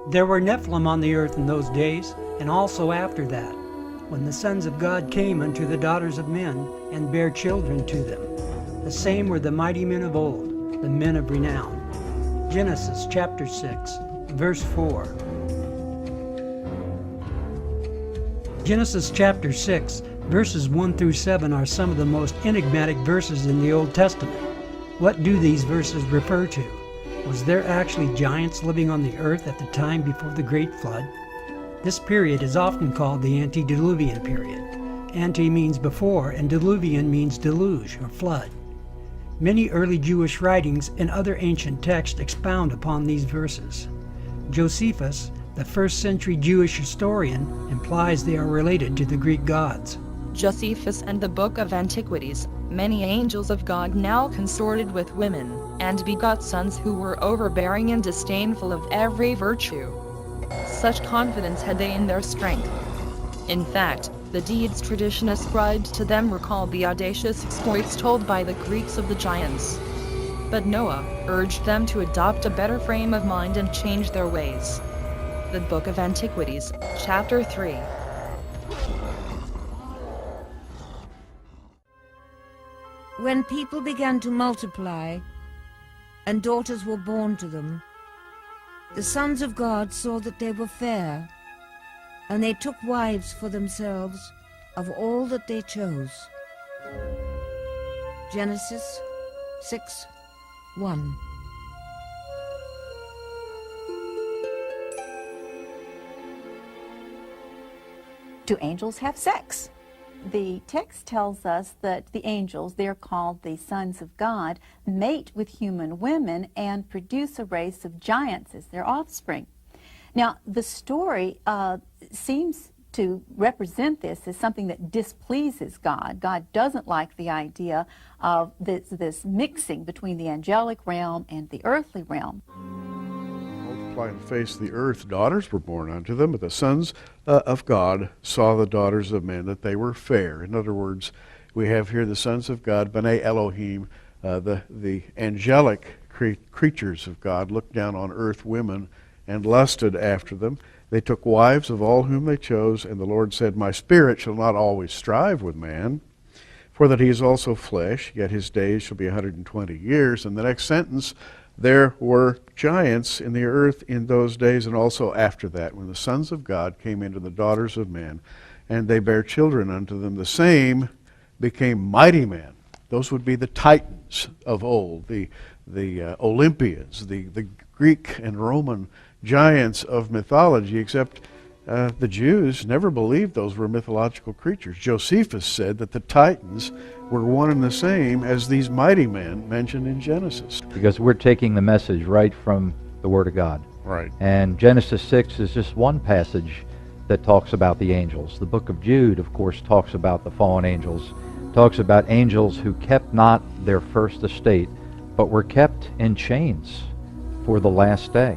There were Nephilim on the earth in those days, and also after that, when the sons of God came unto the daughters of men, and bare children to them. The same were the mighty men of old, the men of renown. Genesis chapter 6, verse 4. Genesis chapter 6, verses 1 through 7 are some of the most enigmatic verses in the Old Testament. What do these verses refer to? Was there actually giants living on the earth at the time before the Great Flood? This period is often called the antediluvian period. Ante means before, and diluvian means deluge or flood. Many early Jewish writings and other ancient texts expound upon these verses. Josephus, the first century Jewish historian, implies they are related to the Greek gods. Josephus and the Book of Antiquities, many angels of God now consorted with women, and begot sons who were overbearing and disdainful of every virtue. Such confidence had they in their strength. In fact, the deeds tradition ascribed to them recalled the audacious exploits told by the Greeks of the giants. But Noah urged them to adopt a better frame of mind and change their ways. The Book of Antiquities, chapter 3. When people began to multiply, and daughters were born to them, the sons of God saw that they were fair, and they took wives for themselves of all that they chose. Genesis 6:1. Do angels have sex? The text tells us that the angels, they're called the sons of God, mate with human women and produce a race of giants as their offspring. Now, the story seems to represent this as something that displeases God. God doesn't like the idea of this mixing between the angelic realm and the earthly realm. Multiply and face the earth, daughters were born unto them, but the sons of God saw the daughters of men, that they were fair. In other words, we have here the sons of God, B'nai Elohim, the angelic creatures of God, looked down on earth women and lusted after them. They took wives of all whom they chose, and the Lord said, My spirit shall not always strive with man, for that he is also flesh, yet his days shall be 120 years. And the next sentence, there were giants in the earth in those days and also after that, when the sons of God came into the daughters of men, and they bare children unto them. The same became mighty men. Those would be the Titans of old, the Olympians, the Greek and Roman giants of mythology, except the Jews never believed those were mythological creatures. Josephus said that the Titans were one and the same as these mighty men mentioned in Genesis. Because we're taking the message right from the Word of God. Right. And Genesis 6 is just one passage that talks about the angels. The book of Jude, of course, talks about the fallen angels, talks about angels who kept not their first estate, but were kept in chains for the last day.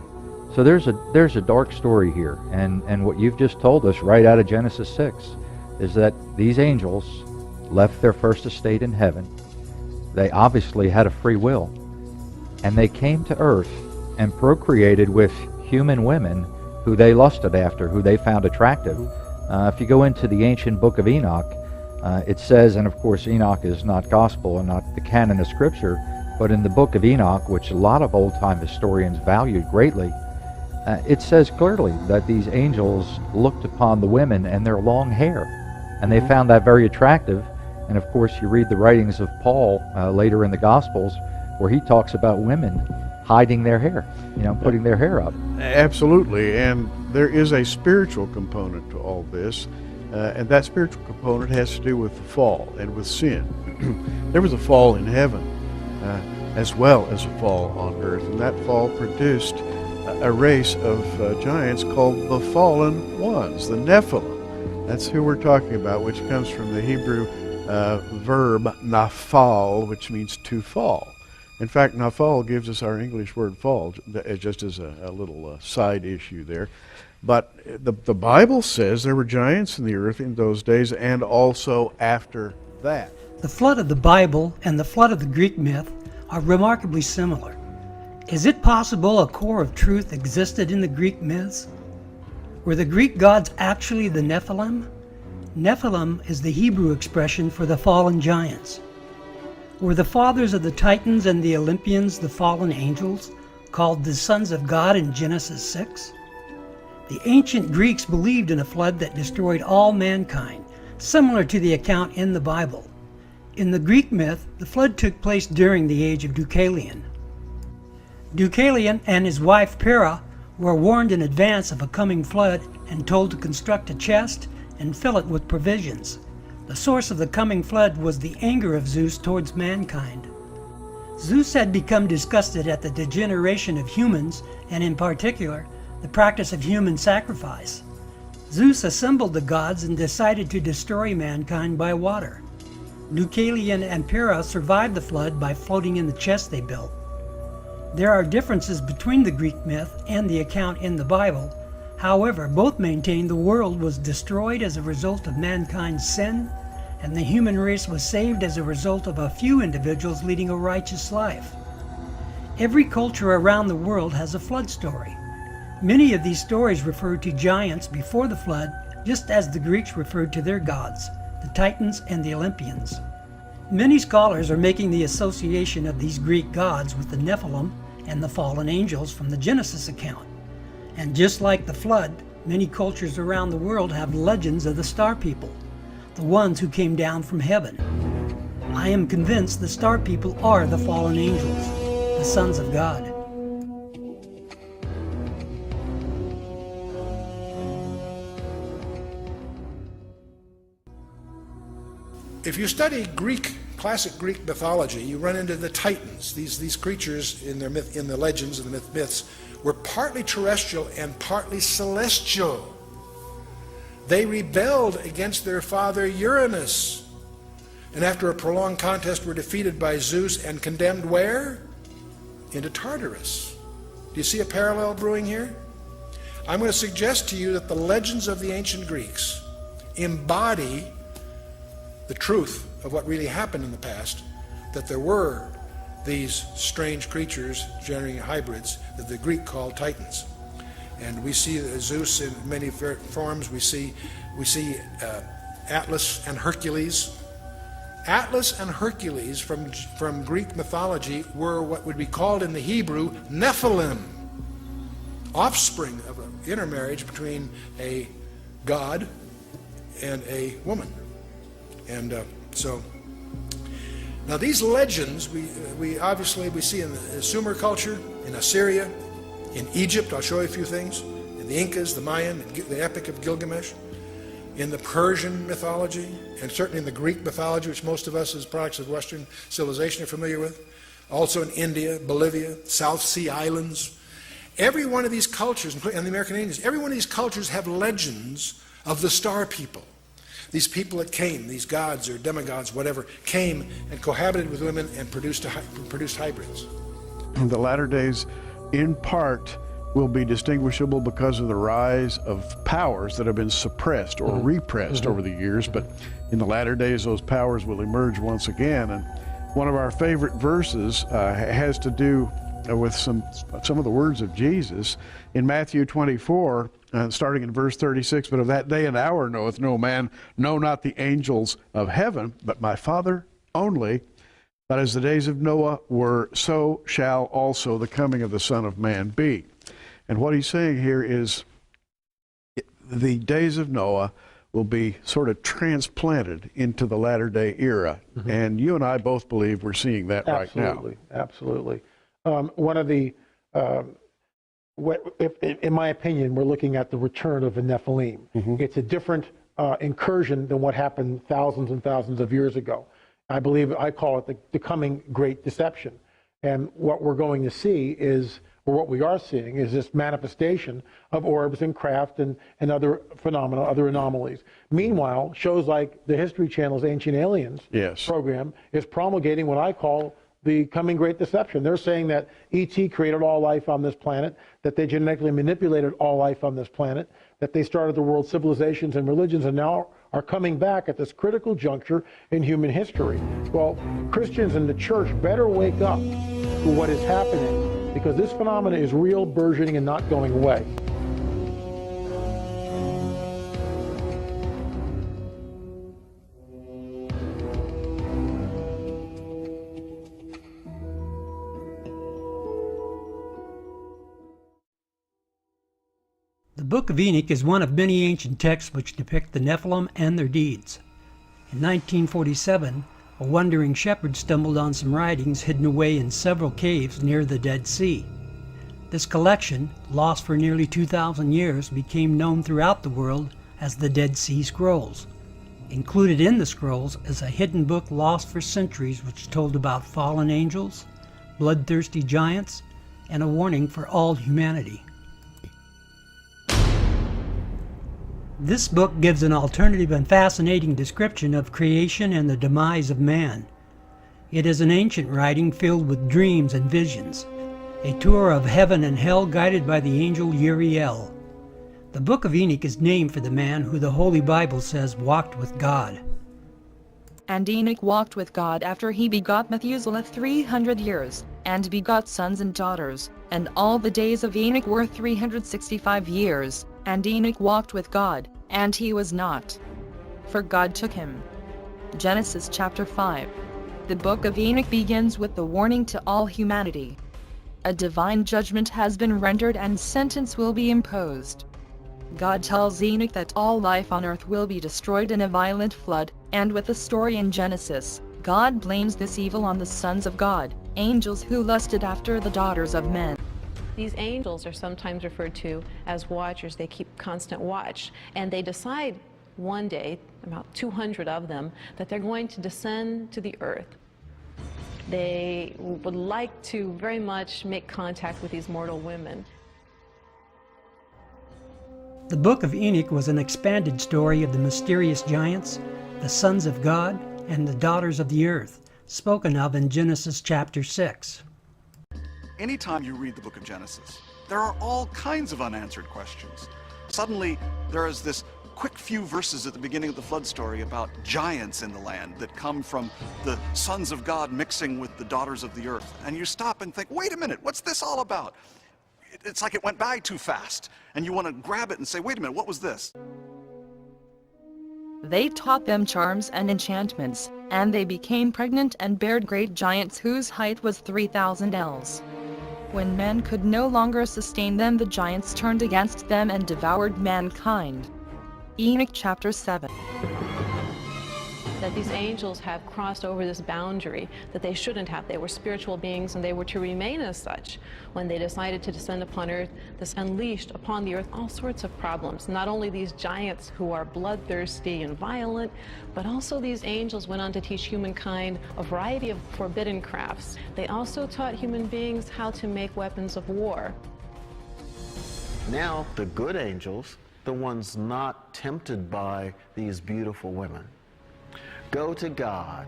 So there's a dark story here, and what you've just told us right out of Genesis 6 is that these angels left their first estate in heaven. They obviously had a free will, and they came to earth and procreated with human women who they lusted after, who they found attractive. If you go into the ancient book of Enoch, it says, and of course Enoch is not gospel and not the canon of Scripture, but in the book of Enoch, which a lot of old-time historians valued greatly, it says clearly that these angels looked upon the women and their long hair, and they found that very attractive. And of course, you read the writings of Paul later in the Gospels, where he talks about women hiding their hair, putting their hair up. Absolutely, and there is a spiritual component to all this, and that spiritual component has to do with the fall and with sin. There was a fall in heaven as well as a fall on earth, and that fall produced a race of giants called the fallen ones, the Nephilim. That's who we're talking about, which comes from the Hebrew verb nafal, which means to fall. In fact, nafal gives us our English word fall, just as a little side issue there. But the Bible says there were giants in the earth in those days and also after that. The flood of the Bible and the flood of the Greek myth are remarkably similar. Is it possible a core of truth existed in the Greek myths? Were the Greek gods actually the Nephilim? Nephilim is the Hebrew expression for the fallen giants. Were the fathers of the Titans and the Olympians the fallen angels, called the sons of God in Genesis 6? The ancient Greeks believed in a flood that destroyed all mankind, similar to the account in the Bible. In the Greek myth, the flood took place during the age of Deucalion. Deucalion and his wife Pyrrha were warned in advance of a coming flood and told to construct a chest and fill it with provisions. The source of the coming flood was the anger of Zeus towards mankind. Zeus had become disgusted at the degeneration of humans, and in particular, the practice of human sacrifice. Zeus assembled the gods and decided to destroy mankind by water. Deucalion and Pyrrha survived the flood by floating in the chest they built. There are differences between the Greek myth and the account in the Bible. However, both maintain the world was destroyed as a result of mankind's sin, and the human race was saved as a result of a few individuals leading a righteous life. Every culture around the world has a flood story. Many of these stories refer to giants before the flood, just as the Greeks referred to their gods, the Titans and the Olympians. Many scholars are making the association of these Greek gods with the Nephilim and the fallen angels from the Genesis account. And just like the flood, many cultures around the world have legends of the star people, the ones who came down from heaven. I am convinced the star people are the fallen angels, the sons of God. If you study classic Greek mythology, you run into the Titans. These creatures in the legends and the myths were partly terrestrial and partly celestial. They rebelled against their father Uranus, and after a prolonged contest were defeated by Zeus and condemned where? Into Tartarus. Do you see a parallel brewing here? I'm going to suggest to you that the legends of the ancient Greeks embody the truth of what really happened in the past, that there were these strange creatures generating hybrids that the Greek called Titans. And we see Zeus in many forms. We see Atlas and Hercules. Atlas and Hercules from Greek mythology were what would be called in the Hebrew Nephilim, offspring of an intermarriage between a god and a woman. And so now these legends we obviously see in the Sumer culture, in Assyria, in Egypt. I'll show you a few things. In the Incas, the Mayan, the Epic of Gilgamesh, in the Persian mythology, and certainly in the Greek mythology, which most of us as products of Western civilization are familiar with. Also in India, Bolivia, South Sea Islands. Every one of these cultures, and the American Indians, every one of these cultures have legends of the star people. These people that came, these gods or demigods, whatever, came and cohabited with women and produced hybrids. The latter days, in part, will be distinguishable because of the rise of powers that have been suppressed or repressed over the years, but in the latter days those powers will emerge once again. And one of our favorite verses has to do with some of the words of Jesus in Matthew 24, starting in verse 36. But of that day and hour knoweth no man, no, not the angels of heaven, but my Father only. But as the days of Noah were, so shall also the coming of the Son of Man be. And what he's saying here is the days of Noah will be sort of transplanted into the latter day era. And you and I both believe we're seeing that right now. Absolutely. One of the, in my opinion, we're looking at the return of the Nephilim. It's a different incursion than what happened thousands and thousands of years ago. I call it the coming great deception. And what we're going to see is, or what we are seeing, is this manifestation of orbs and craft and other phenomena, other anomalies. Meanwhile, shows like the History Channel's Ancient Aliens program is promulgating what I call the coming great deception. They're saying that E.T. created all life on this planet, that they genetically manipulated all life on this planet, that they started the world's civilizations and religions, and now are coming back at this critical juncture in human history. Well, Christians in the church better wake up to what is happening because this phenomenon is real, burgeoning, and not going away. The Book of Enoch is one of many ancient texts which depict the Nephilim and their deeds. In 1947, a wandering shepherd stumbled on some writings hidden away in several caves near the Dead Sea. This collection, lost for nearly 2,000 years, became known throughout the world as the Dead Sea Scrolls. Included in the scrolls is a hidden book lost for centuries which told about fallen angels, bloodthirsty giants, and a warning for all humanity. This book gives an alternative and fascinating description of creation and the demise of man. It is an ancient writing filled with dreams and visions, a tour of heaven and hell guided by the angel Uriel. The Book of Enoch is named for the man who the Holy Bible says walked with God. And Enoch walked with God after he begot Methuselah 300 years, and begot sons and daughters, and all the days of Enoch were 365 years. And Enoch walked with God, and he was not, for God took him. Genesis chapter 5. The Book of Enoch begins with the warning to all humanity. A divine judgment has been rendered and sentence will be imposed. God tells Enoch that all life on earth will be destroyed in a violent flood, and with the story in Genesis, God blames this evil on the sons of God, angels who lusted after the daughters of men. These angels are sometimes referred to as watchers. They keep constant watch, and they decide one day, about 200 of them, that they're going to descend to the earth. They would like to very much make contact with these mortal women. The Book of Enoch was an expanded story of the mysterious giants, the sons of God, and the daughters of the earth, spoken of in Genesis chapter 6. Anytime you read the book of Genesis, there are all kinds of unanswered questions. Suddenly, there is this quick few verses at the beginning of the flood story about giants in the land that come from the sons of God mixing with the daughters of the earth. And you stop and think, wait a minute, what's this all about? It's like it went by too fast. And you want to grab it and say, wait a minute, what was this? They taught them charms and enchantments, and they became pregnant and bare great giants whose height was 3,000 ells. When men could no longer sustain them, the giants turned against them and devoured mankind. Enoch chapter 7. That these angels have crossed over this boundary that they shouldn't have. They were spiritual beings, and they were to remain as such. When they decided to descend upon earth, this unleashed upon the earth all sorts of problems. Not only these giants who are bloodthirsty and violent, but also these angels went on to teach humankind a variety of forbidden crafts. They also taught human beings how to make weapons of war. Now, the good angels, the ones not tempted by these beautiful women, go to God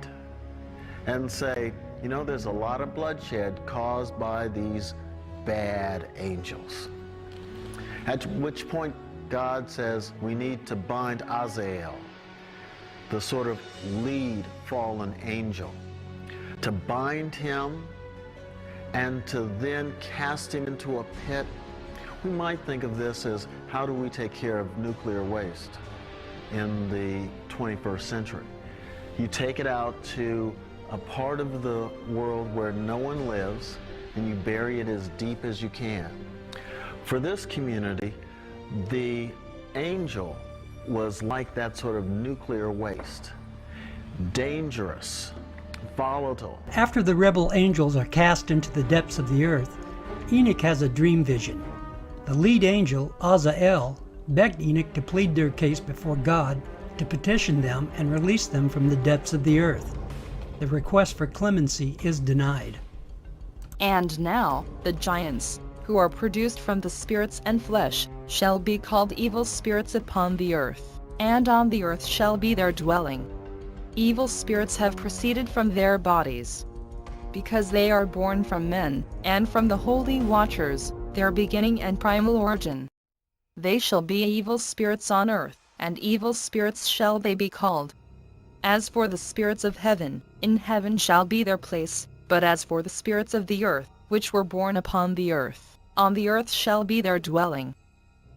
and say, you know, there's a lot of bloodshed caused by these bad angels. At which point God says we need to bind Azazel, the sort of lead fallen angel, to bind him and to then cast him into a pit. We might think of this as, how do we take care of nuclear waste in the 21st century? You take it out to a part of the world where no one lives, and you bury it as deep as you can. For this community, the angel was like that sort of nuclear waste. Dangerous, volatile. After the rebel angels are cast into the depths of the earth, Enoch has a dream vision. The lead angel, Azazel, begged Enoch to plead their case before God, to petition them and release them from the depths of the earth. The request for clemency is denied. And now, the giants, who are produced from the spirits and flesh, shall be called evil spirits upon the earth, and on the earth shall be their dwelling. Evil spirits have proceeded from their bodies, because they are born from men, and from the holy watchers, their beginning and primal origin. They shall be evil spirits on earth, and evil spirits shall they be called. As for the spirits of heaven, in heaven shall be their place, but as for the spirits of the earth, which were born upon the earth. On the earth shall be their dwelling.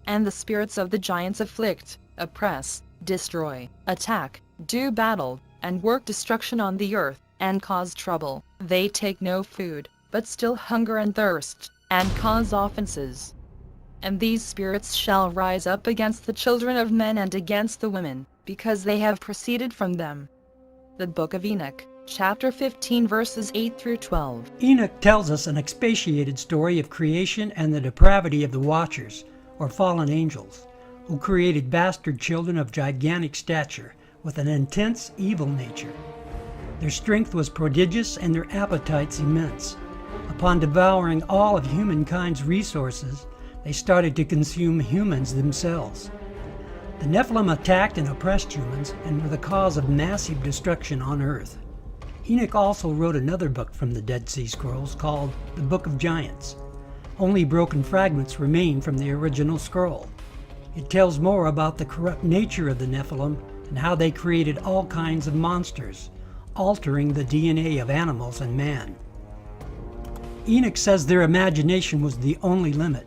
And the spirits of the giants afflict, oppress, destroy, attack, do battle, and work destruction on the earth, and cause trouble. They take no food, but still hunger and thirst, and cause offenses. And these spirits shall rise up against the children of men and against the women, because they have proceeded from them. The Book of Enoch, chapter 15, verses 8 through 12. Enoch tells us an expatiated story of creation and the depravity of the Watchers, or fallen angels, who created bastard children of gigantic stature with an intense evil nature. Their strength was prodigious and their appetites immense. Upon devouring all of humankind's resources, they started to consume humans themselves. The Nephilim attacked and oppressed humans and were the cause of massive destruction on earth. Enoch also wrote another book from the Dead Sea Scrolls called the Book of Giants. Only broken fragments remain from the original scroll. It tells more about the corrupt nature of the Nephilim and how they created all kinds of monsters, altering the DNA of animals and man. Enoch says their imagination was the only limit.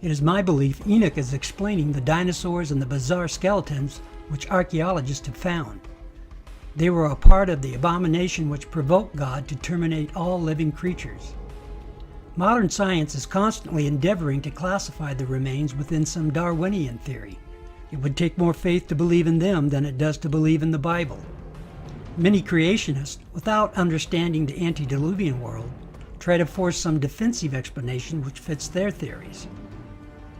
It is my belief Enoch is explaining the dinosaurs and the bizarre skeletons which archaeologists have found. They were a part of the abomination which provoked God to terminate all living creatures. Modern science is constantly endeavoring to classify the remains within some Darwinian theory. It would take more faith to believe in them than it does to believe in the Bible. Many creationists, without understanding the antediluvian world, try to force some defensive explanation which fits their theories.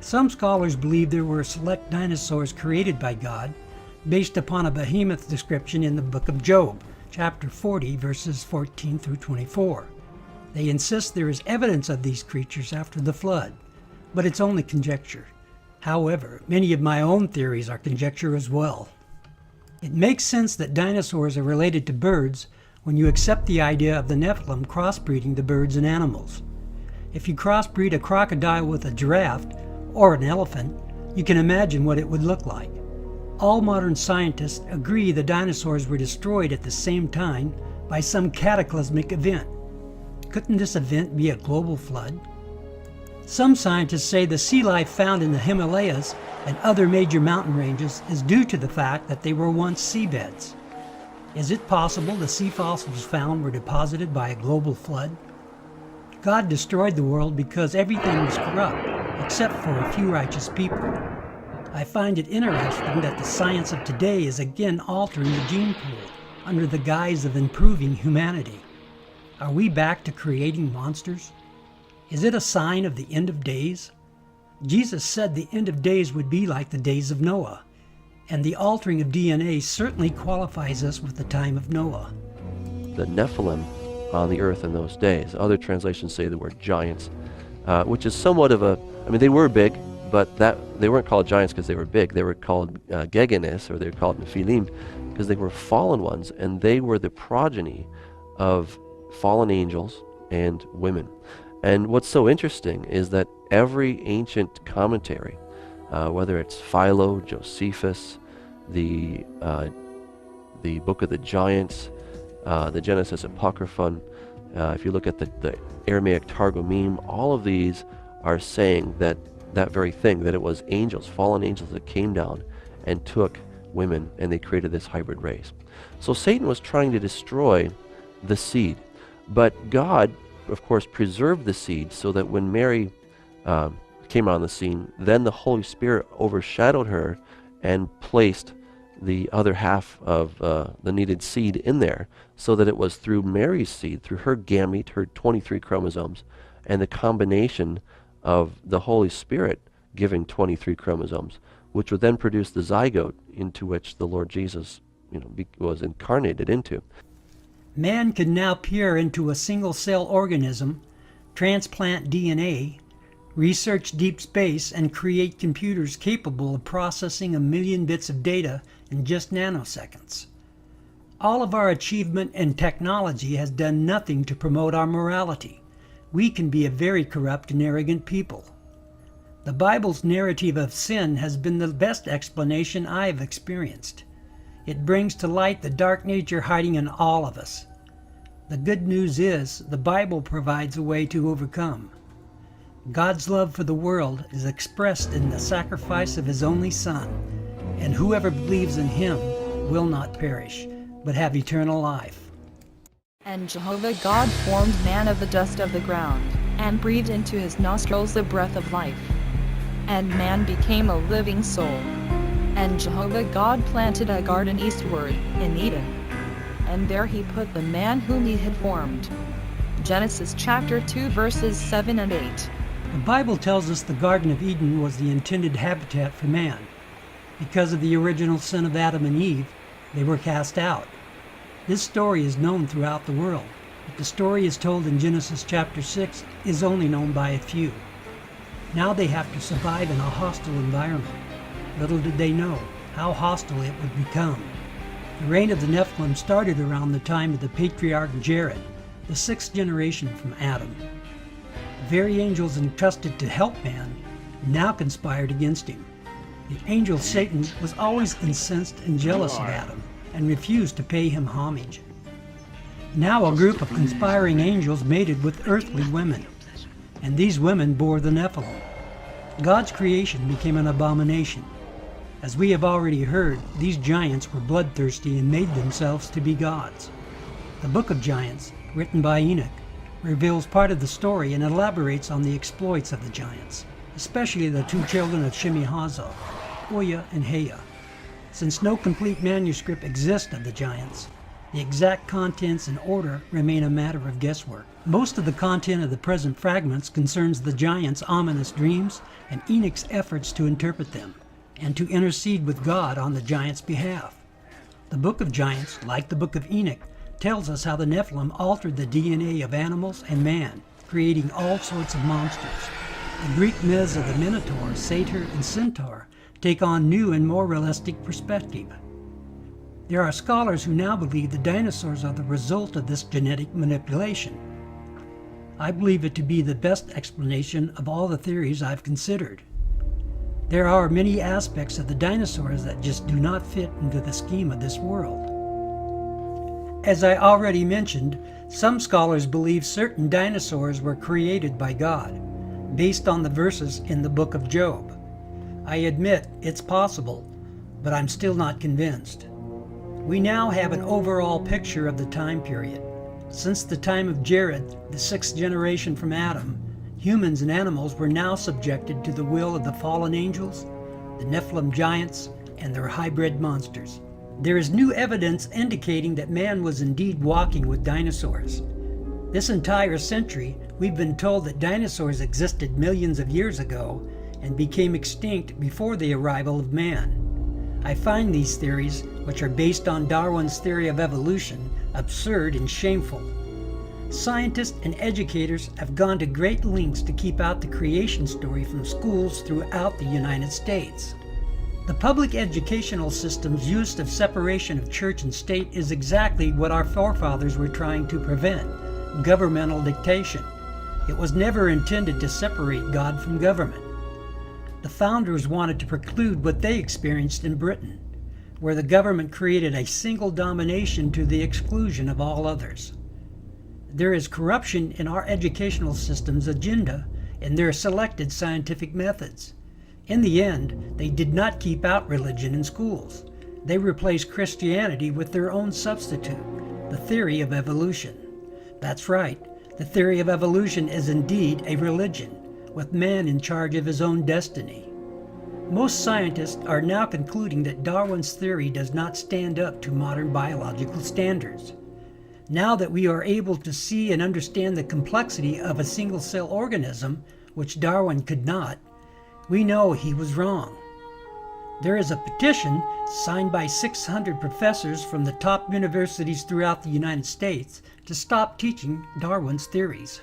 Some scholars believe there were select dinosaurs created by God based upon a behemoth description in the book of Job, chapter 40, verses 14 through 24. They insist there is evidence of these creatures after the flood, but it's only conjecture. However, many of my own theories are conjecture as well. It makes sense that dinosaurs are related to birds when you accept the idea of the Nephilim crossbreeding the birds and animals. If you crossbreed a crocodile with a giraffe or an elephant, you can imagine what it would look like. All modern scientists agree the dinosaurs were destroyed at the same time by some cataclysmic event. Couldn't this event be a global flood? Some scientists say the sea life found in the Himalayas and other major mountain ranges is due to the fact that they were once seabeds. Is it possible the sea fossils found were deposited by a global flood? God destroyed the world because everything was corrupt, except for a few righteous people. I find it interesting that the science of today is again altering the gene pool under the guise of improving humanity. Are we back to creating monsters? Is it a sign of the end of days? Jesus said the end of days would be like the days of Noah, and the altering of DNA certainly qualifies us with the time of Noah. The Nephilim on the earth in those days, other translations say the word giants, which is somewhat of a, I mean, they were big, but they weren't called giants because they were big. They were called Gegenes, or they were called Nephilim, because they were fallen ones, and they were the progeny of fallen angels and women. And what's so interesting is that every ancient commentary, whether it's Philo, Josephus, the Book of the Giants, the Genesis Apocryphon, if you look at the Aramaic Targumim, all of these are saying that very thing, that it was angels, fallen angels, that came down and took women, and they created this hybrid race. So Satan was trying to destroy the seed, but God, of course, preserved the seed so that when Mary came on the scene, then the Holy Spirit overshadowed her and placed the other half of the needed seed in there, so that it was through Mary's seed, through her gamete, her 23 chromosomes, and the combination of the Holy Spirit giving 23 chromosomes, which would then produce the zygote into which the Lord Jesus, was incarnated into. Man can now peer into a single-cell organism, transplant DNA, research deep space, and create computers capable of processing 1 million bits of data in just nanoseconds. All of our achievement and technology has done nothing to promote our morality. We can be a very corrupt and arrogant people. The Bible's narrative of sin has been the best explanation I have experienced. It brings to light the dark nature hiding in all of us. The good news is the Bible provides a way to overcome. God's love for the world is expressed in the sacrifice of his only Son, and whoever believes in him will not perish, but have eternal life. And Jehovah God formed man of the dust of the ground, and breathed into his nostrils the breath of life. And man became a living soul. And Jehovah God planted a garden eastward, in Eden. And there he put the man whom he had formed. Genesis chapter 2 verses 7 and 8. The Bible tells us the Garden of Eden was the intended habitat for man. Because of the original sin of Adam and Eve, they were cast out. This story is known throughout the world, but the story is told in Genesis chapter 6 is only known by a few. Now they have to survive in a hostile environment. Little did they know how hostile it would become. The reign of the Nephilim started around the time of the patriarch Jared, the sixth generation from Adam. The very angels entrusted to help man now conspired against him. The angel Satan was always incensed and jealous of Adam and refused to pay him homage. Now a group of conspiring angels mated with earthly women, and these women bore the Nephilim. God's creation became an abomination. As we have already heard, these giants were bloodthirsty and made themselves to be gods. The Book of Giants, written by Enoch, reveals part of the story and elaborates on the exploits of the giants, especially the two children of Shemi-Haza, Oya and Heya. Since no complete manuscript exists of the giants, the exact contents and order remain a matter of guesswork. Most of the content of the present fragments concerns the giants' ominous dreams and Enoch's efforts to interpret them, and to intercede with God on the giants' behalf. The Book of Giants, like the Book of Enoch, tells us how the Nephilim altered the DNA of animals and man, creating all sorts of monsters. The Greek myths of the Minotaur, Satyr, and Centaur take on new and more realistic perspective. There are scholars who now believe the dinosaurs are the result of this genetic manipulation. I believe it to be the best explanation of all the theories I've considered. There are many aspects of the dinosaurs that just do not fit into the scheme of this world. As I already mentioned, some scholars believe certain dinosaurs were created by God, based on the verses in the book of Job. I admit it's possible, but I'm still not convinced. We now have an overall picture of the time period. Since the time of Jared, the sixth generation from Adam, humans and animals were now subjected to the will of the fallen angels, the Nephilim giants, and their hybrid monsters. There is new evidence indicating that man was indeed walking with dinosaurs. This entire century, we've been told that dinosaurs existed millions of years ago and became extinct before the arrival of man. I find these theories, which are based on Darwin's theory of evolution, absurd and shameful. Scientists and educators have gone to great lengths to keep out the creation story from schools throughout the United States. The public educational system's use of separation of church and state is exactly what our forefathers were trying to prevent: governmental dictation. It was never intended to separate God from government. The founders wanted to preclude what they experienced in Britain, where the government created a single domination to the exclusion of all others. There is corruption in our educational system's agenda and their selected scientific methods. In the end, they did not keep out religion in schools. They replaced Christianity with their own substitute, the theory of evolution. That's right, the theory of evolution is indeed a religion, with man in charge of his own destiny. Most scientists are now concluding that Darwin's theory does not stand up to modern biological standards. Now that we are able to see and understand the complexity of a single-cell organism, which Darwin could not, we know he was wrong. There is a petition signed by 600 professors from the top universities throughout the United States to stop teaching Darwin's theories.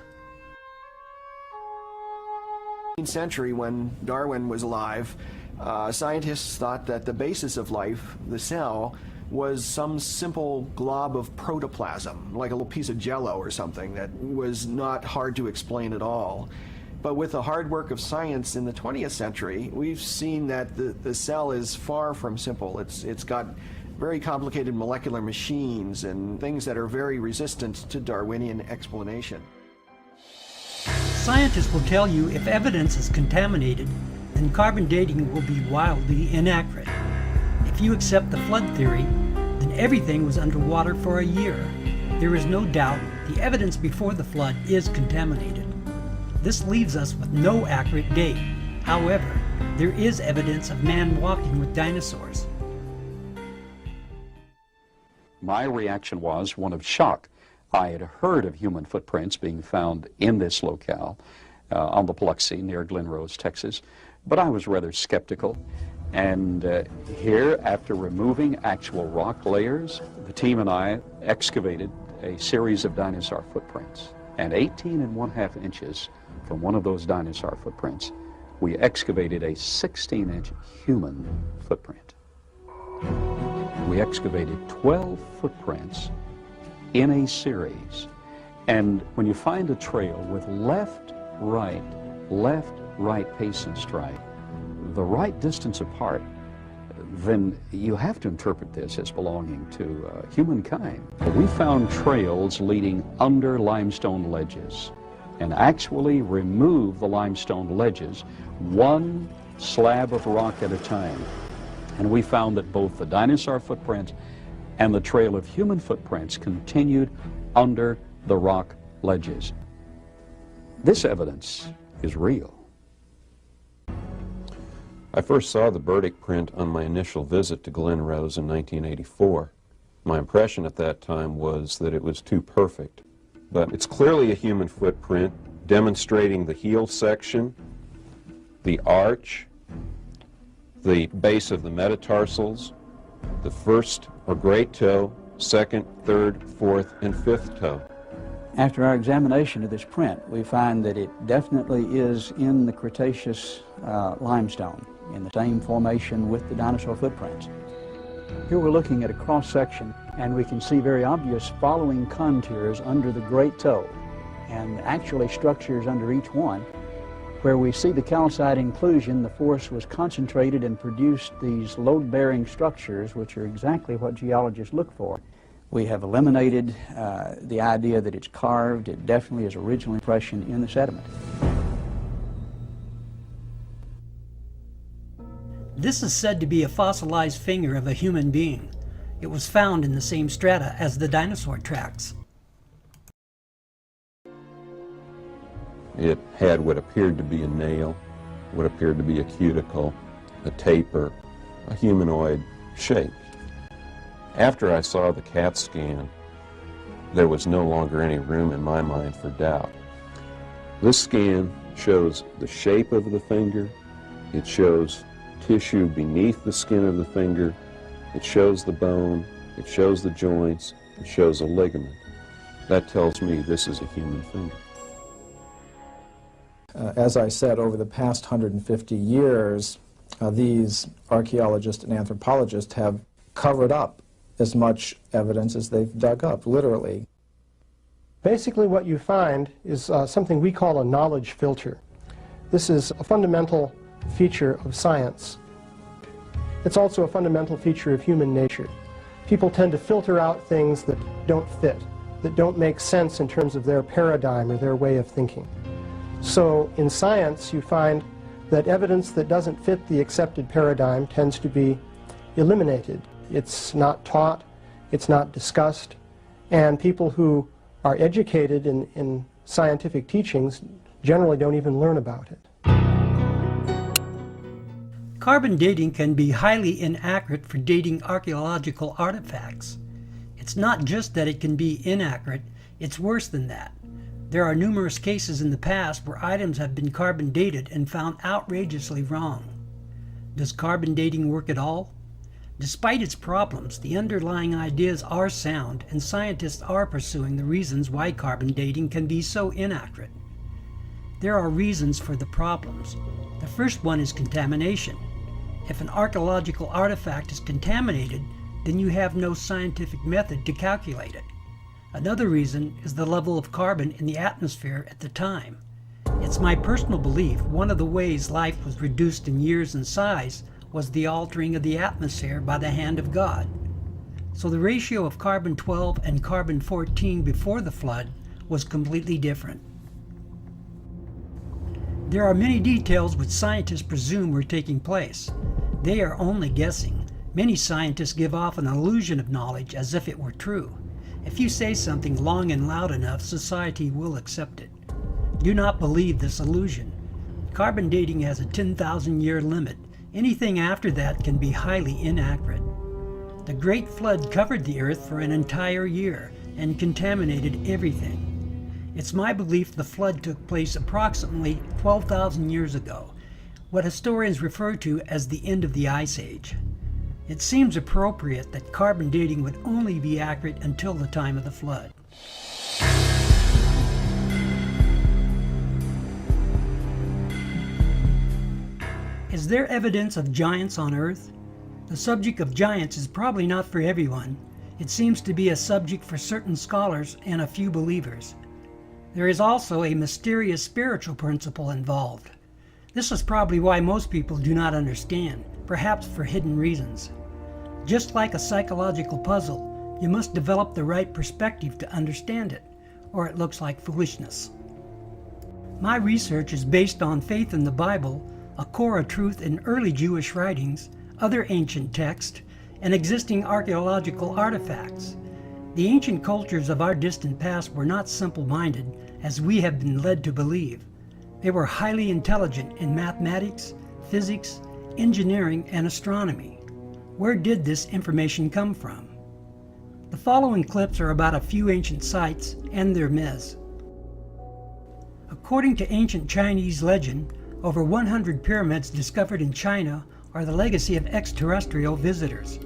Century, when Darwin was alive, scientists thought that the basis of life, the cell, was some simple glob of protoplasm, like a little piece of jello or something that was not hard to explain at all. But with the hard work of science in the 20th century, we've seen that the cell is far from simple. It's got very complicated molecular machines and things that are very resistant to Darwinian explanation. Scientists will tell you if evidence is contaminated, then carbon dating will be wildly inaccurate. If you accept the flood theory, then everything was underwater for a year. There is no doubt the evidence before the flood is contaminated. This leaves us with no accurate date. However, there is evidence of man walking with dinosaurs. My reaction was one of shock. I had heard of human footprints being found in this locale on the Biloxi near Glen Rose, Texas, but I was rather skeptical. And here, after removing actual rock layers, the team and I excavated a series of dinosaur footprints. And 18½ inches from one of those dinosaur footprints, we excavated a 16-inch human footprint. We excavated 12 footprints in a series. And when you find a trail with left, right pace and strike, the right distance apart, then you have to interpret this as belonging to humankind. We found trails leading under limestone ledges and actually removed the limestone ledges one slab of rock at a time. And we found that both the dinosaur footprints and the trail of human footprints continued under the rock ledges. This evidence is real. I first saw the Burdick print on my initial visit to Glen Rose in 1984. My impression at that time was that it was too perfect. But it's clearly a human footprint, demonstrating the heel section, the arch, the base of the metatarsals, the first or great toe, second, third, fourth, and fifth toe. After our examination of this print, we find that it definitely is in the Cretaceous limestone, in the same formation with the dinosaur footprints. Here we're looking at a cross-section, and we can see very obvious following contours under the great toe, and actually structures under each one. Where we see the calcite inclusion, the force was concentrated and produced these load-bearing structures, which are exactly what geologists look for. We have eliminated the idea that it's carved. It definitely is original impression in the sediment. This is said to be a fossilized finger of a human being. It was found in the same strata as the dinosaur tracks. It had what appeared to be a nail, what appeared to be a cuticle, a taper, a humanoid shape. After I saw the CAT scan, there was no longer any room in my mind for doubt. This scan shows the shape of the finger, it shows tissue beneath the skin of the finger, it shows the bone, it shows the joints, it shows a ligament. That tells me this is a human finger. As I said, over the past 150 years, these archaeologists and anthropologists have covered up as much evidence as they've dug up, literally. Basically what you find is something we call a knowledge filter. This is a fundamental feature of science. It's also a fundamental feature of human nature. People tend to filter out things that don't fit, that don't make sense in terms of their paradigm or their way of thinking. So in science you find that evidence that doesn't fit the accepted paradigm tends to be eliminated. It's not taught, it's not discussed, and people who are educated in scientific teachings generally don't even learn about it. Carbon dating can be highly inaccurate for dating archaeological artifacts. It's not just that it can be inaccurate, it's worse than that. There are numerous cases in the past where items have been carbon dated and found outrageously wrong. Does carbon dating work at all? Despite its problems, the underlying ideas are sound, and scientists are pursuing the reasons why carbon dating can be so inaccurate. There are reasons for the problems. The first one is contamination. If an archaeological artifact is contaminated, then you have no scientific method to calculate it. Another reason is the level of carbon in the atmosphere at the time. It's my personal belief one of the ways life was reduced in years and size was the altering of the atmosphere by the hand of God. so the ratio of carbon-12 and carbon-14 before the flood was completely different. There are many details which scientists presume were taking place. They are only guessing. Many scientists give off an illusion of knowledge as if it were true. If you say something long and loud enough, society will accept it. Do not believe this illusion. Carbon dating has a 10,000-year limit. Anything after that can be highly inaccurate. The Great Flood covered the earth for an entire year and contaminated everything. It's my belief the flood took place approximately 12,000 years ago, what historians refer to as the end of the Ice Age. It seems appropriate that carbon dating would only be accurate until the time of the flood. Is there evidence of giants on Earth? The subject of giants is probably not for everyone. It seems to be a subject for certain scholars and a few believers. There is also a mysterious spiritual principle involved. This is probably why most people do not understand, perhaps for hidden reasons. Just like a psychological puzzle, you must develop the right perspective to understand it, or it looks like foolishness. My research is based on faith in the Bible, a core of truth in early Jewish writings, other ancient texts, and existing archaeological artifacts. The ancient cultures of our distant past were not simple-minded, as we have been led to believe. They were highly intelligent in mathematics, physics, engineering, and astronomy. Where did this information come from? The following clips are about a few ancient sites and their myths. According to ancient Chinese legend, over 100 pyramids discovered in China are the legacy of extraterrestrial visitors.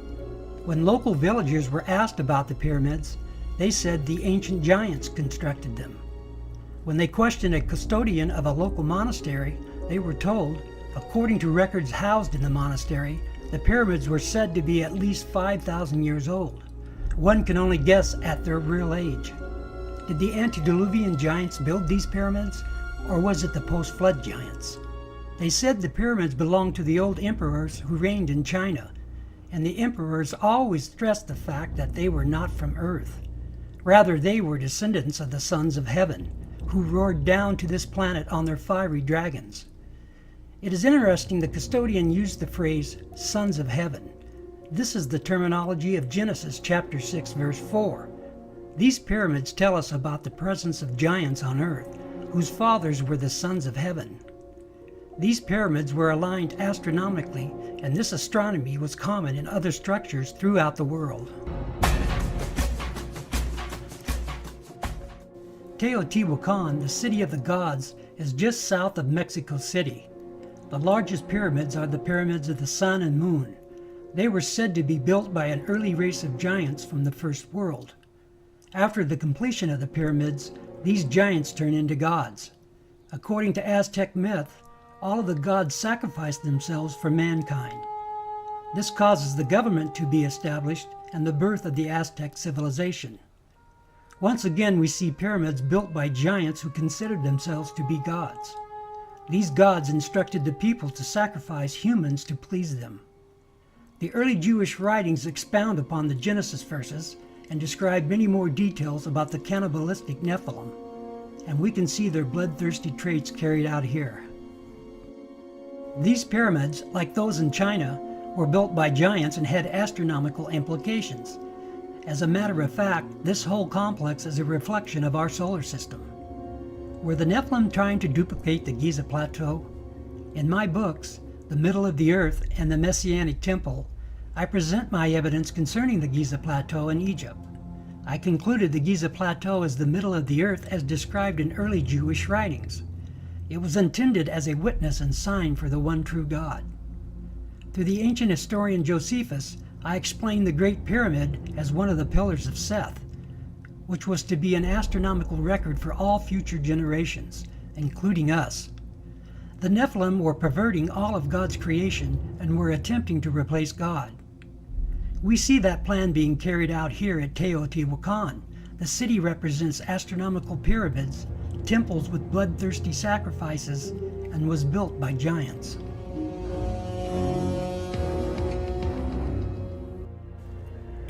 When local villagers were asked about the pyramids, they said the ancient giants constructed them. When they questioned a custodian of a local monastery, they were told, according to records housed in the monastery, the pyramids were said to be at least 5,000 years old. One can only guess at their real age. Did the antediluvian giants build these pyramids, or was it the post-flood giants? They said the pyramids belonged to the old emperors who reigned in China, and the emperors always stressed the fact that they were not from Earth. Rather, they were descendants of the sons of heaven, who roared down to this planet on their fiery dragons. It is interesting the custodian used the phrase, sons of heaven. This is the terminology of Genesis chapter 6, verse 4. These pyramids tell us about the presence of giants on Earth, whose fathers were the sons of heaven. These pyramids were aligned astronomically, and this astronomy was common in other structures throughout the world. Teotihuacan, the city of the gods, is just south of Mexico City. The largest pyramids are the pyramids of the sun and moon. They were said to be built by an early race of giants from the first world. After the completion of the pyramids, these giants turn into gods. According to Aztec myth, all of the gods sacrificed themselves for mankind. This causes the government to be established and the birth of the Aztec civilization. Once again, we see pyramids built by giants who considered themselves to be gods. These gods instructed the people to sacrifice humans to please them. The early Jewish writings expound upon the Genesis verses and describe many more details about the cannibalistic Nephilim, and we can see their bloodthirsty traits carried out here. These pyramids, like those in China, were built by giants and had astronomical implications. As a matter of fact, this whole complex is a reflection of our solar system. Were the Nephilim trying to duplicate the Giza Plateau? In my books, The Middle of the Earth and the Messianic Temple, I present my evidence concerning the Giza Plateau in Egypt. I concluded the Giza Plateau is the middle of the earth as described in early Jewish writings. It was intended as a witness and sign for the one true God. Through the ancient historian Josephus, I explained the Great Pyramid as one of the pillars of Seth, which was to be an astronomical record for all future generations, including us. The Nephilim were perverting all of God's creation and were attempting to replace God. We see that plan being carried out here at Teotihuacan. The city represents astronomical pyramids, temples with bloodthirsty sacrifices, and was built by giants.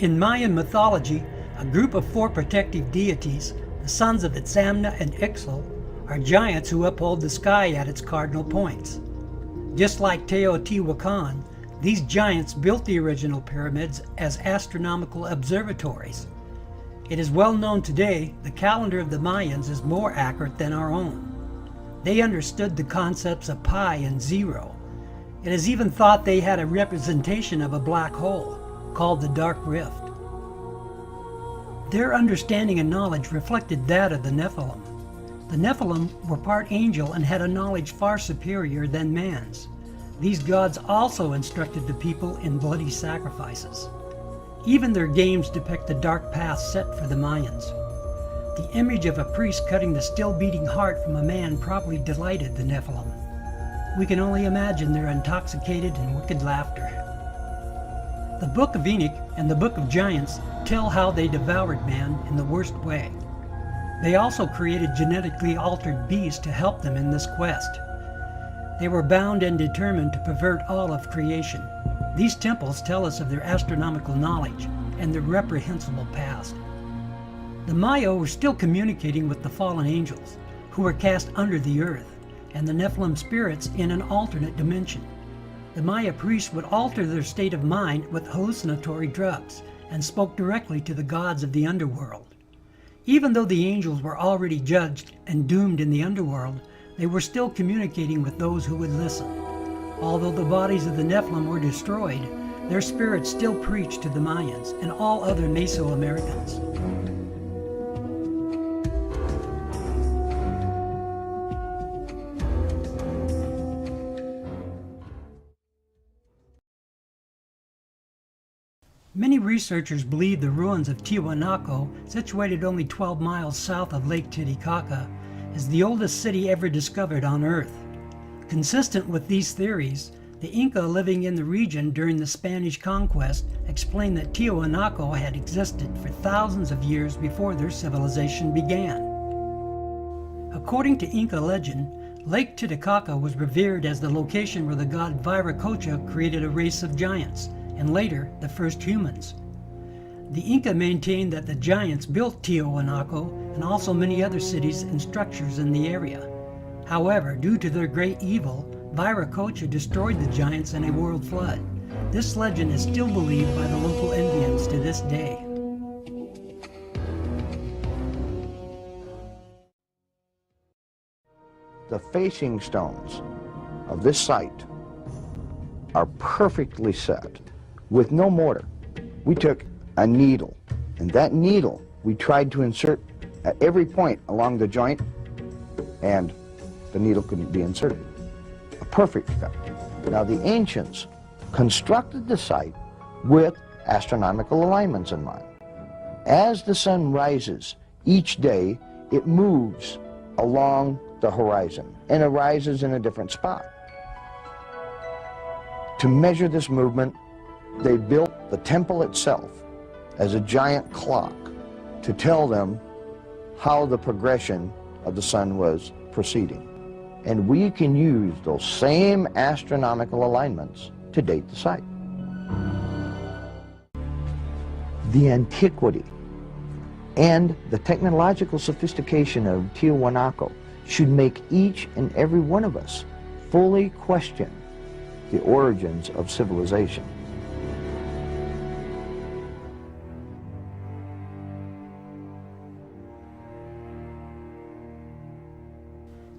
In Mayan mythology, a group of 4 protective deities, the sons of Itzamna and Ixchel, are giants who uphold the sky at its cardinal points. Just like Teotihuacan, these giants built the original pyramids as astronomical observatories. It is well known today the calendar of the Mayans is more accurate than our own. They understood the concepts of pi and zero. It is even thought they had a representation of a black hole, called the Dark Rift. Their understanding and knowledge reflected that of the Nephilim. The Nephilim were part angel and had a knowledge far superior than man's. These gods also instructed the people in bloody sacrifices. Even their games depict the dark path set for the Mayans. The image of a priest cutting the still beating heart from a man probably delighted the Nephilim. We can only imagine their intoxicated and wicked laughter. The Book of Enoch and the Book of Giants tell how they devoured man in the worst way. They also created genetically altered beasts to help them in this quest. They were bound and determined to pervert all of creation. These temples tell us of their astronomical knowledge and their reprehensible past. The Maya were still communicating with the fallen angels, who were cast under the earth, and the Nephilim spirits in an alternate dimension. The Maya priests would alter their state of mind with hallucinatory drugs and spoke directly to the gods of the underworld. Even though the angels were already judged and doomed in the underworld, they were still communicating with those who would listen. Although the bodies of the Nephilim were destroyed, their spirits still preached to the Mayans and all other Mesoamericans. Many researchers believe the ruins of Tiwanaku, situated only 12 miles south of Lake Titicaca, is the oldest city ever discovered on Earth. Consistent with these theories, the Inca living in the region during the Spanish conquest explained that Tiwanaku had existed for thousands of years before their civilization began. According to Inca legend, Lake Titicaca was revered as the location where the god Viracocha created a race of giants, and later the first humans. The Inca maintained that the giants built Tiwanaku and also many other cities and structures in the area. However, due to their great evil, Viracocha destroyed the giants in a world flood. This legend is still believed by the local Indians to this day. The facing stones of this site are perfectly set with no mortar. We took a needle, and that needle we tried to insert at every point along the joint, and the needle couldn't be inserted. A perfect fit. Now the ancients constructed the site with astronomical alignments in mind. As the sun rises each day, it moves along the horizon and arises in a different spot. To measure this movement, they built the temple itself as a giant clock to tell them how the progression of the sun was proceeding. And we can use those same astronomical alignments to date the site. The antiquity and the technological sophistication of Tiwanaku should make each and every one of us fully question the origins of civilization.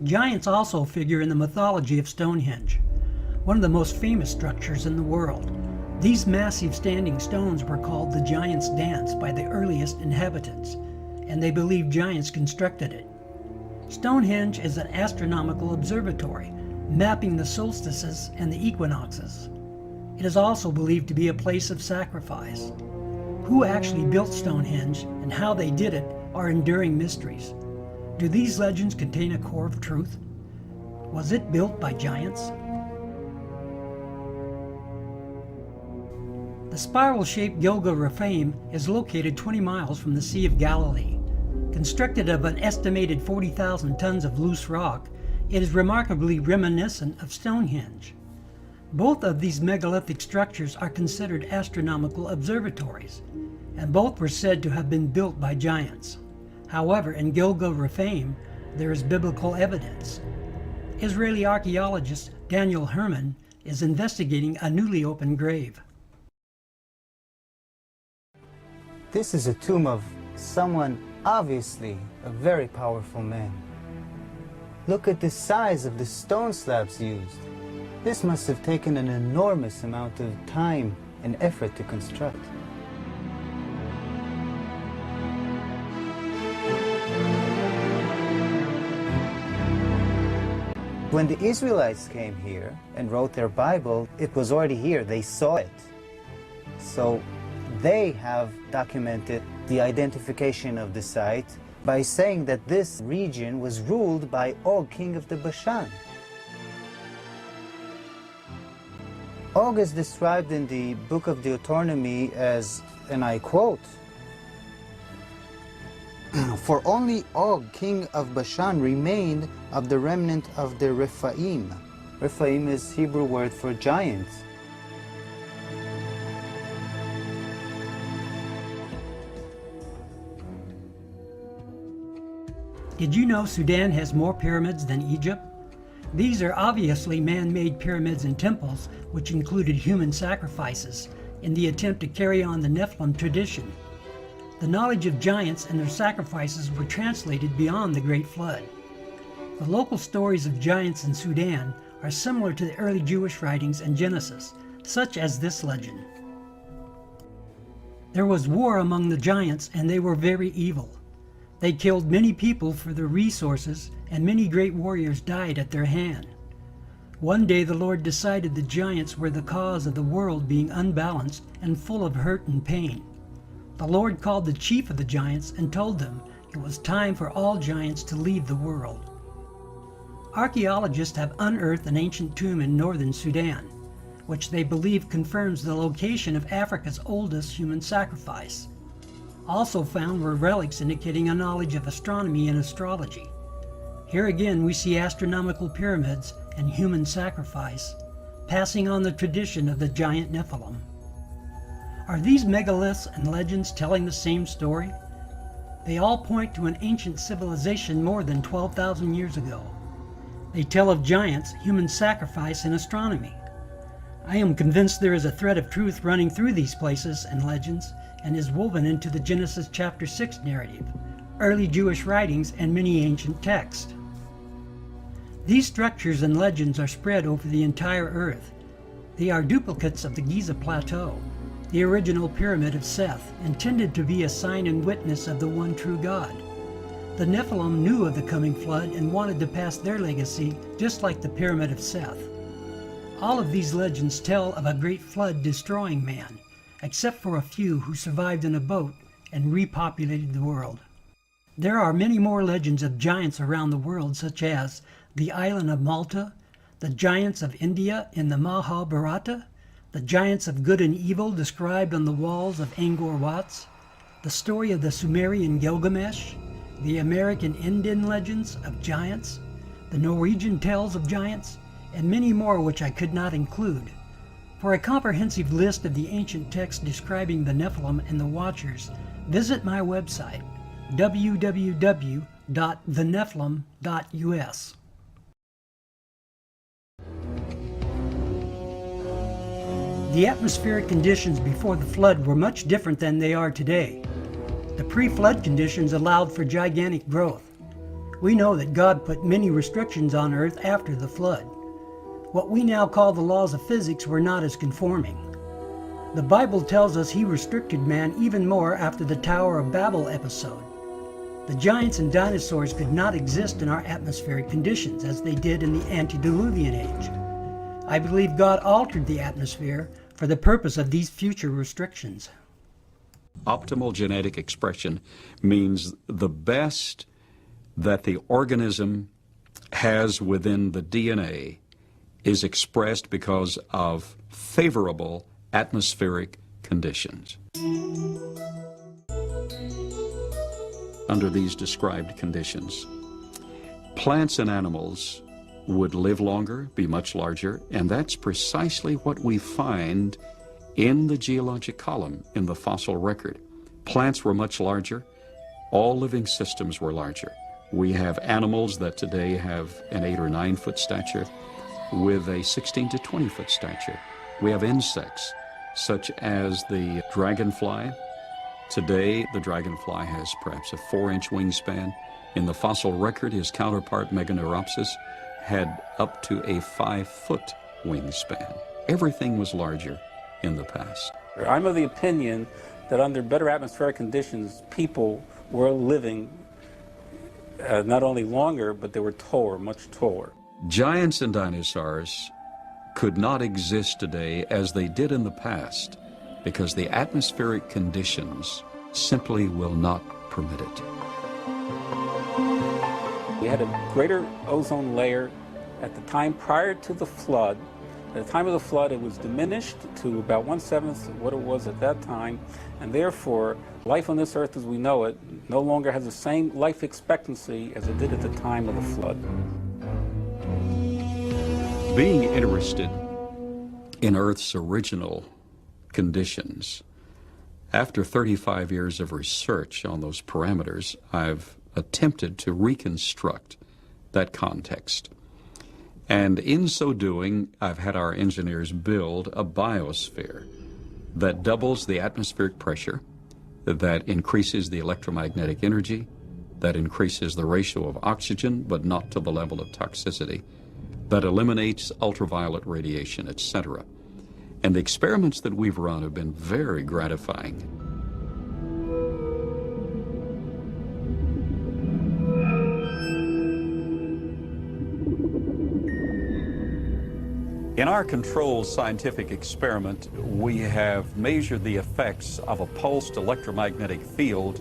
Giants also figure in the mythology of Stonehenge, one of the most famous structures in the world. These massive standing stones were called the Giants' Dance by the earliest inhabitants, and they believe giants constructed it. Stonehenge is an astronomical observatory, mapping the solstices and the equinoxes. It is also believed to be a place of sacrifice. Who actually built Stonehenge and how they did it are enduring mysteries. Do these legends contain a core of truth? Was it built by giants? The spiral-shaped Gilgal Rephaim is located 20 miles from the Sea of Galilee. Constructed of an estimated 40,000 tons of loose rock, it is remarkably reminiscent of Stonehenge. Both of these megalithic structures are considered astronomical observatories, and both were said to have been built by giants. However, in Gilgal-Rephaim, there is biblical evidence. Israeli archaeologist Daniel Herman is investigating a newly opened grave. This is a tomb of someone obviously a very powerful man. Look at the size of the stone slabs used. This must have taken an enormous amount of time and effort to construct. When the Israelites came here and wrote their Bible, it was already here. They saw it. So they have documented the identification of the site by saying that this region was ruled by Og, king of the Bashan. Og is described in the book of Deuteronomy as, and I quote, "For only Og, king of Bashan, remained of the remnant of the Rephaim." Rephaim is Hebrew word for giants. Did you know Sudan has more pyramids than Egypt? These are obviously man-made pyramids and temples which included human sacrifices in the attempt to carry on the Nephilim tradition. The knowledge of giants and their sacrifices were translated beyond the Great Flood. The local stories of giants in Sudan are similar to the early Jewish writings in Genesis, such as this legend. There was war among the giants, and they were very evil. They killed many people for their resources, and many great warriors died at their hand. One day the Lord decided the giants were the cause of the world being unbalanced and full of hurt and pain. The Lord called the chief of the giants and told them it was time for all giants to leave the world. Archaeologists have unearthed an ancient tomb in northern Sudan, which they believe confirms the location of Africa's oldest human sacrifice. Also found were relics indicating a knowledge of astronomy and astrology. Here again we see astronomical pyramids and human sacrifice, passing on the tradition of the giant Nephilim. Are these megaliths and legends telling the same story? They all point to an ancient civilization more than 12,000 years ago. They tell of giants, human sacrifice, and astronomy. I am convinced there is a thread of truth running through these places and legends and is woven into the Genesis chapter 6 narrative, early Jewish writings, and many ancient texts. These structures and legends are spread over the entire earth. They are duplicates of the Giza Plateau, the original pyramid of Seth, intended to be a sign and witness of the one true God. The Nephilim knew of the coming flood and wanted to pass their legacy just like the pyramid of Seth. All of these legends tell of a great flood destroying man, except for a few who survived in a boat and repopulated the world. There are many more legends of giants around the world, such as the island of Malta, the giants of India in the Mahabharata, the giants of good and evil described on the walls of Angkor Wat, the story of the Sumerian Gilgamesh, the American Indian legends of giants, the Norwegian tales of giants, and many more which I could not include. For a comprehensive list of the ancient texts describing the Nephilim and the Watchers, visit my website, www.thenephilim.us. The atmospheric conditions before the flood were much different than they are today. The pre-flood conditions allowed for gigantic growth. We know that God put many restrictions on Earth after the flood. What we now call the laws of physics were not as conforming. The Bible tells us He restricted man even more after the Tower of Babel episode. The giants and dinosaurs could not exist in our atmospheric conditions as they did in the antediluvian age. I believe God altered the atmosphere for the purpose of these future restrictions. Optimal genetic expression means the best that the organism has within the DNA is expressed because of favorable atmospheric conditions. Under these described conditions, plants and animals would live longer, be much larger, and that's precisely what we find in the geologic column in the fossil record. Plants were much larger. All living systems were larger. We have animals that today have an 8 or 9 foot stature with a 16 to 20 foot stature. We have insects such as the dragonfly. Today, the dragonfly has perhaps a 4-inch wingspan. In the fossil record, his counterpart, Meganeuropsis, had up to a 5-foot wingspan. Everything was larger in the past. I'm of the opinion that under better atmospheric conditions, people were living not only longer, but they were taller, much taller. Giants and dinosaurs could not exist today as they did in the past because the atmospheric conditions simply will not permit it. We had a greater ozone layer at the time prior to the flood. At the time of the flood, it was diminished to about 1/7 of what it was at that time, and therefore, life on this earth as we know it no longer has the same life expectancy as it did at the time of the flood. Being interested in Earth's original conditions, after 35 years of research on those parameters, I've attempted to reconstruct that context. And in so doing, I've had our engineers build a biosphere that doubles the atmospheric pressure, that increases the electromagnetic energy, that increases the ratio of oxygen, but not to the level of toxicity, that eliminates ultraviolet radiation, etc. And the experiments that we've run have been very gratifying. In our controlled scientific experiment, we have measured the effects of a pulsed electromagnetic field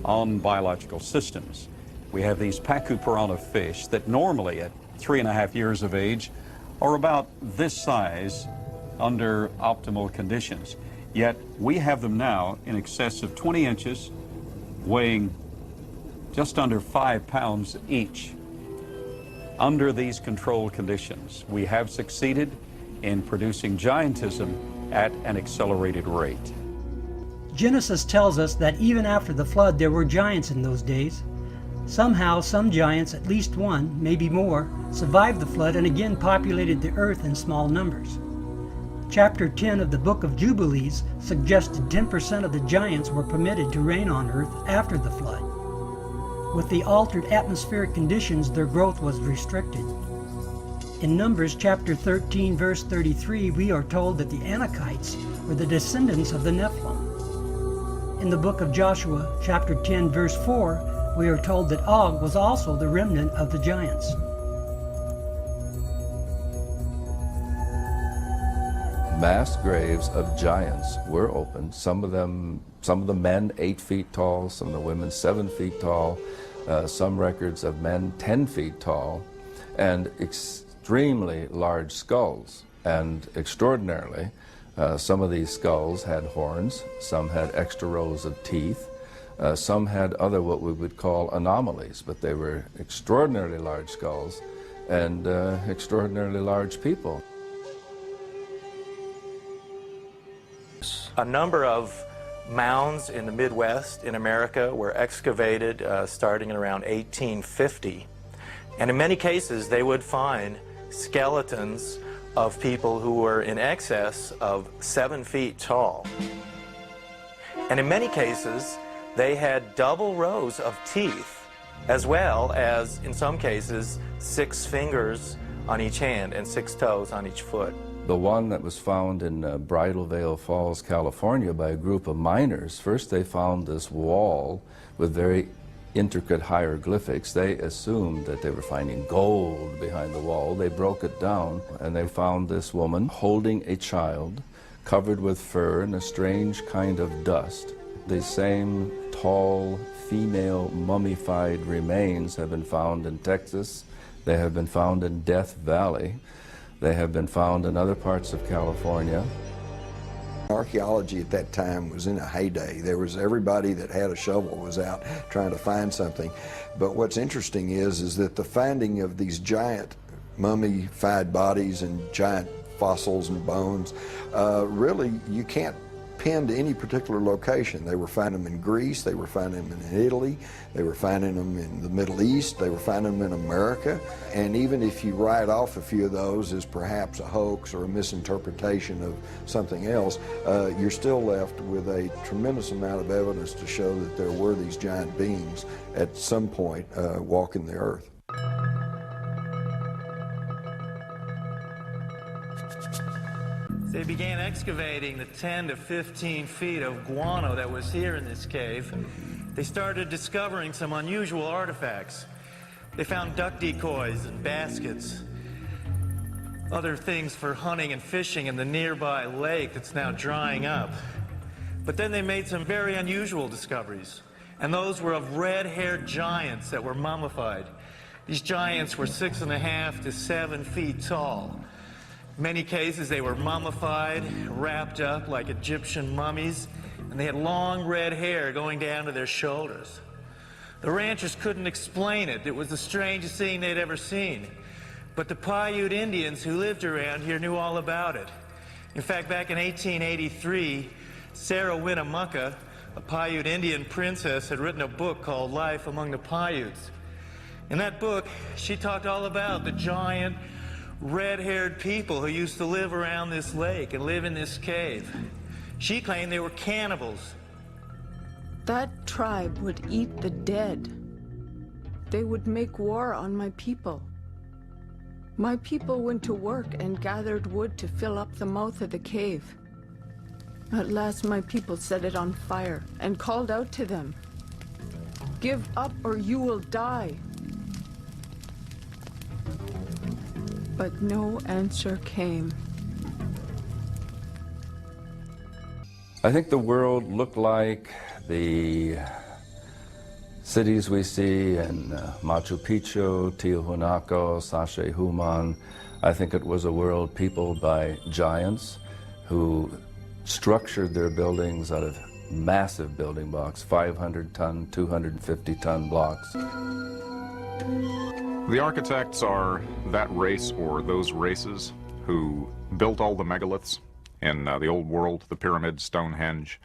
on biological systems. We have these Pacu piranha fish that normally at 3.5 years of age are about this size under optimal conditions. Yet we have them now in excess of 20 inches, weighing just under 5 pounds each. Under these controlled conditions, we have succeeded in producing giantism at an accelerated rate. Genesis tells us that even after the flood there were giants in those days. Somehow some giants, at least one, maybe more, survived the flood and again populated the earth in small numbers. Chapter 10 of the Book of Jubilees suggested 10% of the giants were permitted to reign on earth after the flood. With the altered atmospheric conditions, their growth was restricted. In Numbers chapter 13, verse 33, we are told that the Anakites were the descendants of the Nephilim. In the book of Joshua, chapter 10, verse 4, we are told that Og was also the remnant of the giants. Mass graves of giants were opened. Some of the men 8 feet tall, some of the women 7 feet tall, some records of men 10 feet tall, and extremely large skulls. And extraordinarily, some of these skulls had horns, some had extra rows of teeth, some had other what we would call anomalies, but they were extraordinarily large skulls and extraordinarily large people. A number of mounds in the Midwest in America were excavated starting in around 1850. And in many cases, they would find skeletons of people who were in excess of 7 feet tall. And in many cases, they had double rows of teeth, as well as, in some cases, 6 fingers on each hand and 6 toes on each foot. The one that was found in Bridal Veil Falls, California by a group of miners, first they found this wall with very intricate hieroglyphics. They assumed that they were finding gold behind the wall. They broke it down and they found this woman holding a child covered with fur and a strange kind of dust. The same tall female mummified remains have been found in Texas. They have been found in Death Valley. They have been found in other parts of California. Archaeology at that time was in a heyday. There was everybody that had a shovel was out trying to find something. But what's interesting is that the finding of these giant mummified bodies and giant fossils and bones. Really, you can't pin to any particular location. They were finding them in Greece, they were finding them in Italy, they were finding them in the Middle East, they were finding them in America. And even if you write off a few of those as perhaps a hoax or a misinterpretation of something else, you're still left with a tremendous amount of evidence to show that there were these giant beings at some point walking the earth. They began excavating the 10 to 15 feet of guano that was here in this cave. They started discovering some unusual artifacts. They found duck decoys and baskets, other things for hunting and fishing in the nearby lake that's now drying up. But then they made some very unusual discoveries, and those were of red-haired giants that were mummified. These giants were 6.5 to 7 feet tall. In many cases, they were mummified, wrapped up like Egyptian mummies, and they had long red hair going down to their shoulders. The ranchers couldn't explain it. It was the strangest thing they'd ever seen. But the Paiute Indians who lived around here knew all about it. In fact, back in 1883, Sarah Winnemucca, a Paiute Indian princess, had written a book called Life Among the Paiutes. In that book, she talked all about the giant, red-haired people who used to live around this lake and live in this cave. She claimed they were cannibals. That tribe would eat the dead. They would make war on my people. My people went to work and gathered wood to fill up the mouth of the cave. At last my people set it on fire and called out to them, "Give up or you will die." But no answer came. I think the world looked like the cities we see in Machu Picchu, Tiahuanaco, Sacsayhuaman. I think it was a world peopled by giants who structured their buildings out of massive building blocks, 500-ton, 250-ton blocks. The architects are that race or those races who built all the megaliths in the old world, the pyramids, Stonehenge.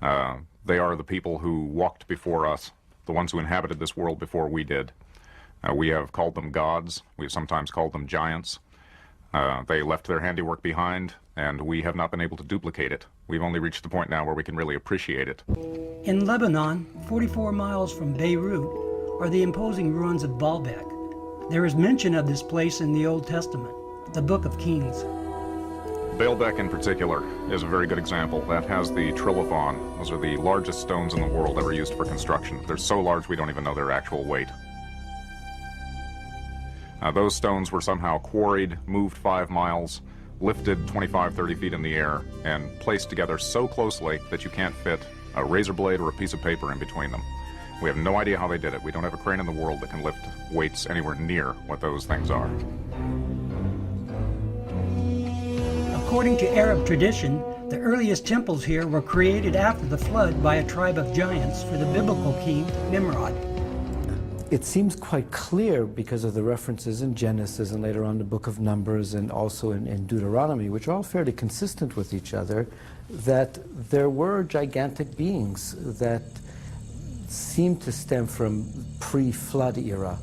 They are the people who walked before us, the ones who inhabited this world before we did. We have called them gods. We've sometimes called them giants. They left their handiwork behind, and we have not been able to duplicate it. We've only reached the point now where we can really appreciate it. In Lebanon, 44 miles from Beirut, are the imposing ruins of Baalbek. There is mention of this place in the Old Testament, the Book of Kings. Baalbek in particular is a very good example. That has the trilithon. Those are the largest stones in the world ever used for construction. They're so large we don't even know their actual weight. Those stones were somehow quarried, moved 5 miles, lifted 25, 30 feet in the air, and placed together so closely that you can't fit a razor blade or a piece of paper in between them. We have no idea how they did it. We don't have a crane in the world that can lift weights anywhere near what those things are. According to Arab tradition, the earliest temples here were created after the flood by a tribe of giants for the biblical king Nimrod. It seems quite clear because of the references in Genesis and later on the book of Numbers and also in Deuteronomy, which are all fairly consistent with each other, that there were gigantic beings that seem to stem from pre-flood era.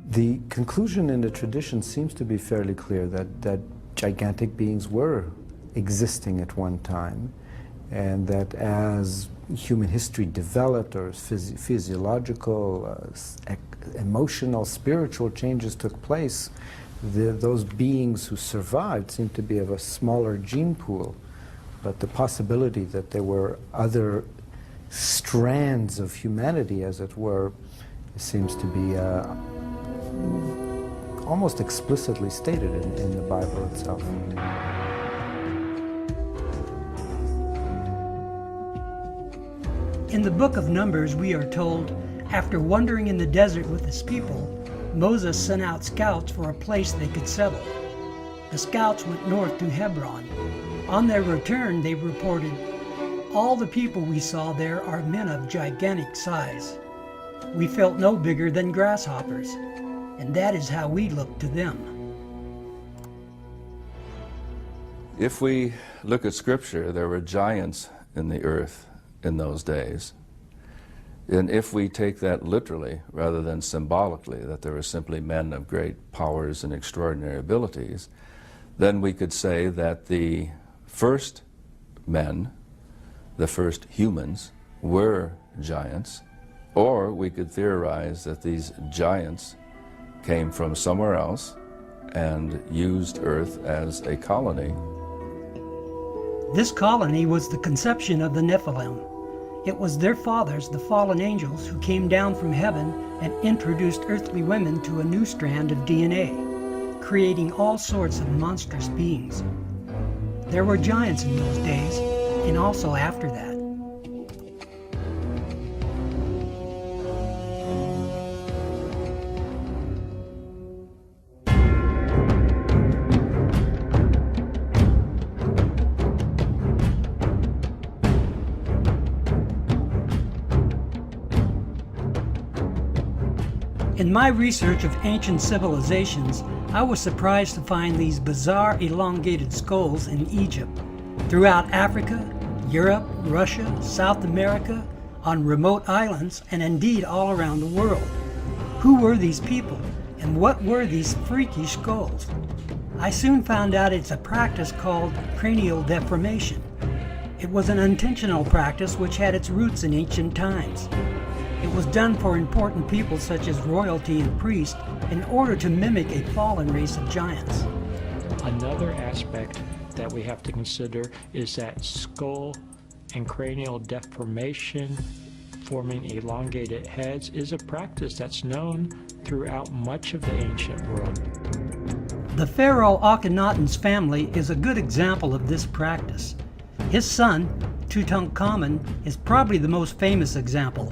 The conclusion in the tradition seems to be fairly clear that gigantic beings were existing at one time, and that as human history developed, or physiological, emotional, spiritual changes took place, those beings who survived seemed to be of a smaller gene pool. But the possibility that there were other strands of humanity, as it were, seems to be almost explicitly stated in the Bible itself. In the book of Numbers, we are told, after wandering in the desert with his people, Moses sent out scouts for a place they could settle. The scouts went north to Hebron. On their return, they reported, "All the people we saw there are men of gigantic size. We felt no bigger than grasshoppers. and that is how we look to them. If we look at Scripture, there were giants in the earth in those days. And if we take that literally rather than symbolically, that there were simply men of great powers and extraordinary abilities, then we could say that the first men, the first humans, were giants, or we could theorize that these giants came from somewhere else and used Earth as a colony. This colony was the conception of the Nephilim. It was their fathers, the fallen angels, who came down from heaven and introduced earthly women to a new strand of DNA, creating all sorts of monstrous beings. There were giants in those days, and also after that. In my research of ancient civilizations, I was surprised to find these bizarre elongated skulls in Egypt, throughout Africa, Europe, Russia, South America, on remote islands, and indeed all around the world. Who were these people, and what were these freakish skulls? I soon found out it's a practice called cranial deformation. It was an intentional practice which had its roots in ancient times. It was done for important people such as royalty and priests in order to mimic a fallen race of giants. Another aspect that we have to consider is that skull and cranial deformation, forming elongated heads, is a practice that's known throughout much of the ancient world. The pharaoh Akhenaten's family is a good example of this practice. His son, Tutankhamun, is probably the most famous example.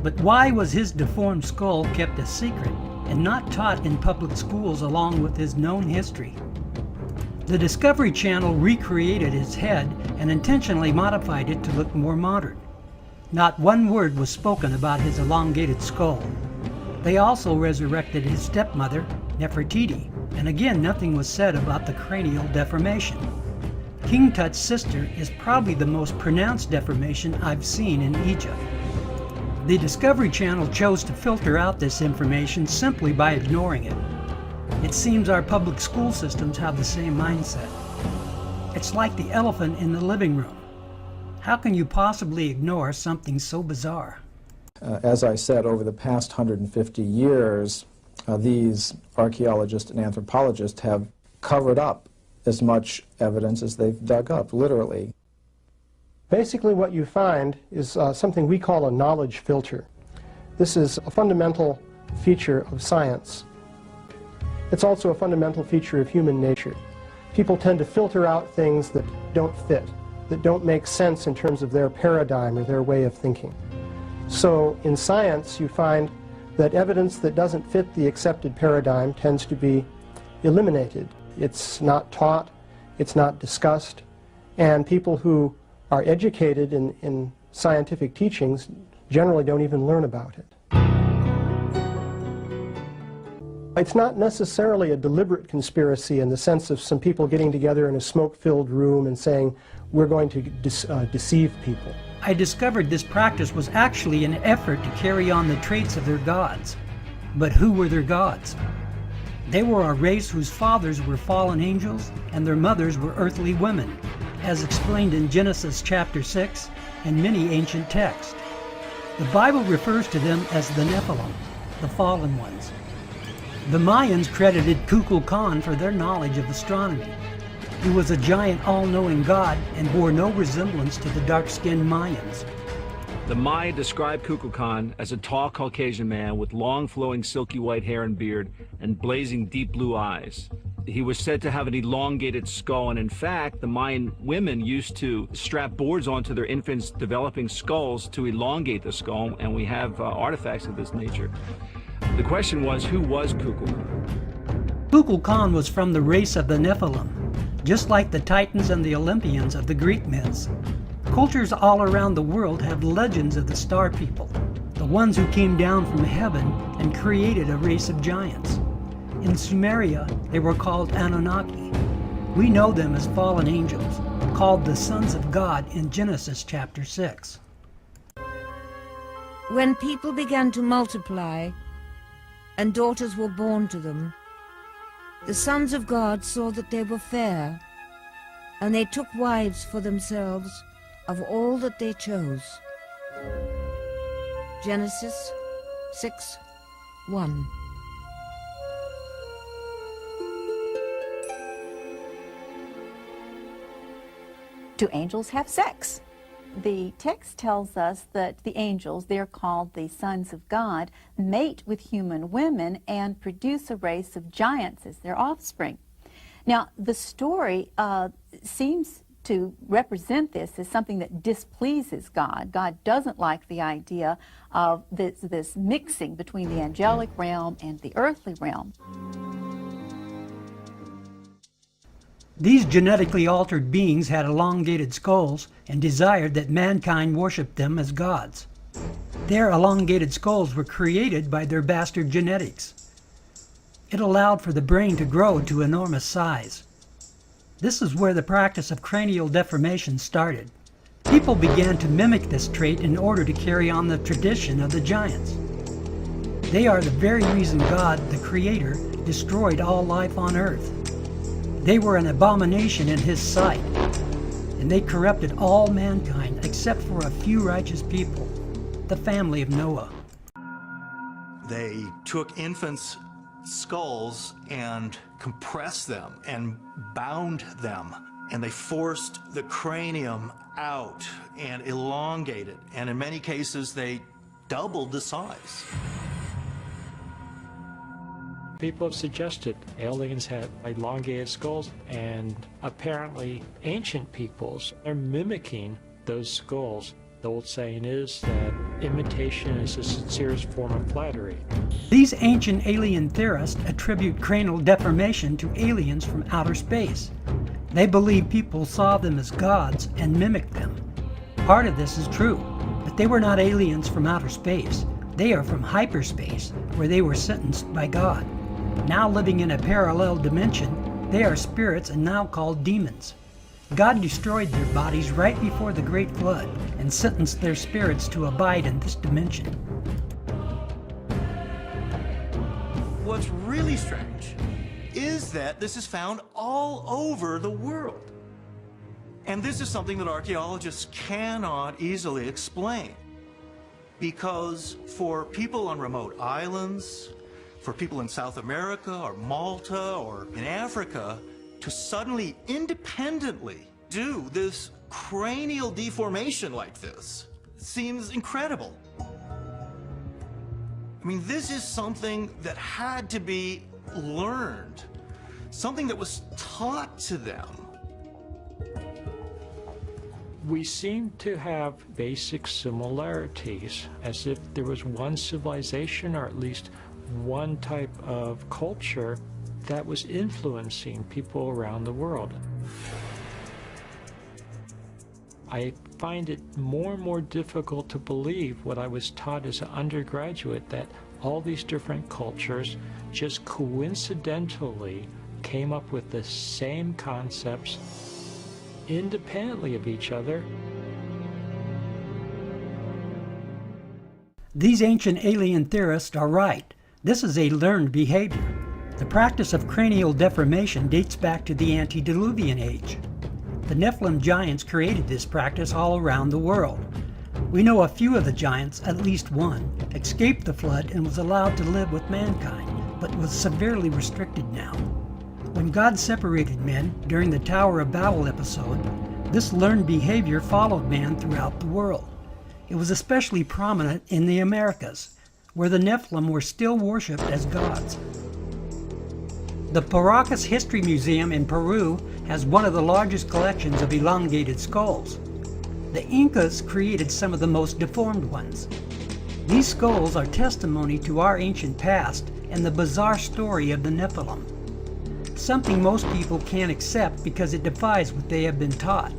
But why was his deformed skull kept a secret and not taught in public schools along with his known history? The Discovery Channel recreated his head and intentionally modified it to look more modern. Not one word was spoken about his elongated skull. They also resurrected his stepmother, Nefertiti, and again nothing was said about the cranial deformation. King Tut's sister is probably the most pronounced deformation I've seen in Egypt. The Discovery Channel chose to filter out this information simply by ignoring it. It seems our public school systems have the same mindset. It's like the elephant in the living room. How can you possibly ignore something so bizarre? As I said, over the past 150 years, these archaeologists and anthropologists have covered up as much evidence as they've dug up, literally. Basically what you find is something we call a knowledge filter. This is a fundamental feature of science. It's also a fundamental feature of human nature. People tend to filter out things that don't fit, that don't make sense in terms of their paradigm or their way of thinking. So in science you find that evidence that doesn't fit the accepted paradigm tends to be eliminated. It's not taught, it's not discussed, and people who are educated in scientific teachings generally don't even learn about it. It's not necessarily a deliberate conspiracy in the sense of some people getting together in a smoke-filled room and saying, we're going to deceive people. I discovered this practice was actually an effort to carry on the traits of their gods. But who were their gods? They were a race whose fathers were fallen angels and their mothers were earthly women, as explained in Genesis chapter 6 and many ancient texts. The Bible refers to them as the Nephilim, the fallen ones. The Mayans credited Kukulkan for their knowledge of astronomy. He was a giant all-knowing god and bore no resemblance to the dark-skinned Mayans. The Maya described Kukulkan as a tall Caucasian man with long flowing silky white hair and beard and blazing deep blue eyes. He was said to have an elongated skull, and in fact, the Mayan women used to strap boards onto their infants' developing skulls to elongate the skull, and we have artifacts of this nature. The question was, who was Kukulkan? Kukulkan was from the race of the Nephilim, just like the Titans and the Olympians of the Greek myths. Cultures all around the world have legends of the star people, the ones who came down from heaven and created a race of giants. In Sumeria, they were called Anunnaki. We know them as fallen angels, called the sons of God in Genesis chapter 6. When people began to multiply, and daughters were born to them, the sons of God saw that they were fair, and they took wives for themselves of all that they chose. Genesis 6:1. Do angels have sex? The text tells us that the angels, they're called the sons of God, mate with human women and produce a race of giants as their offspring. Now, the story seems to represent this as something that displeases God. God doesn't like the idea of this mixing between the angelic realm and the earthly realm. These genetically altered beings had elongated skulls and desired that mankind worship them as gods. Their elongated skulls were created by their bastard genetics. It allowed for the brain to grow to enormous size. This is where the practice of cranial deformation started. People began to mimic this trait in order to carry on the tradition of the giants. They are the very reason God, the Creator, destroyed all life on earth. They were an abomination in His sight, and they corrupted all mankind except for a few righteous people, the family of Noah. They took infants' skulls and compressed them and bound them, and they forced the cranium out and elongated, and in many cases they doubled the size. People have suggested aliens had elongated skulls, and apparently ancient peoples are mimicking those skulls. The old saying is that imitation is the sincerest form of flattery. These ancient alien theorists attribute cranial deformation to aliens from outer space. They believe people saw them as gods and mimicked them. Part of this is true, but they were not aliens from outer space. They are from hyperspace, where they were sentenced by God. Now living in a parallel dimension, they are spirits and now called demons. God destroyed their bodies right before the Great Flood and sentenced their spirits to abide in this dimension. What's really strange is that this is found all over the world. And this is something that archaeologists cannot easily explain. Because for people on remote islands, for people in South America or Malta or in Africa to suddenly independently do this cranial deformation like this seems incredible. I mean, this is something that had to be learned, something that was taught to them. We seem to have basic similarities, as if there was one civilization or at least one type of culture that was influencing people around the world. I find it more and more difficult to believe what I was taught as an undergraduate, that all these different cultures just coincidentally came up with the same concepts independently of each other. These ancient alien theorists are right. This is a learned behavior. The practice of cranial deformation dates back to the antediluvian age. The Nephilim giants created this practice all around the world. We know a few of the giants, at least one, escaped the flood and was allowed to live with mankind, but was severely restricted now. When God separated men during the Tower of Babel episode, this learned behavior followed man throughout the world. It was especially prominent in the Americas, where the Nephilim were still worshipped as gods. The Paracas History Museum in Peru has one of the largest collections of elongated skulls. The Incas created some of the most deformed ones. These skulls are testimony to our ancient past and the bizarre story of the Nephilim. Something most people can't accept because it defies what they have been taught.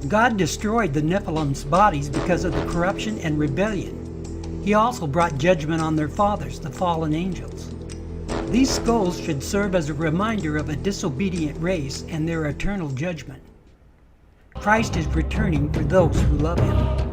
God destroyed the Nephilim's bodies because of the corruption and rebellion. He also brought judgment on their fathers, the fallen angels. These skulls should serve as a reminder of a disobedient race and their eternal judgment. Christ is returning for those who love him.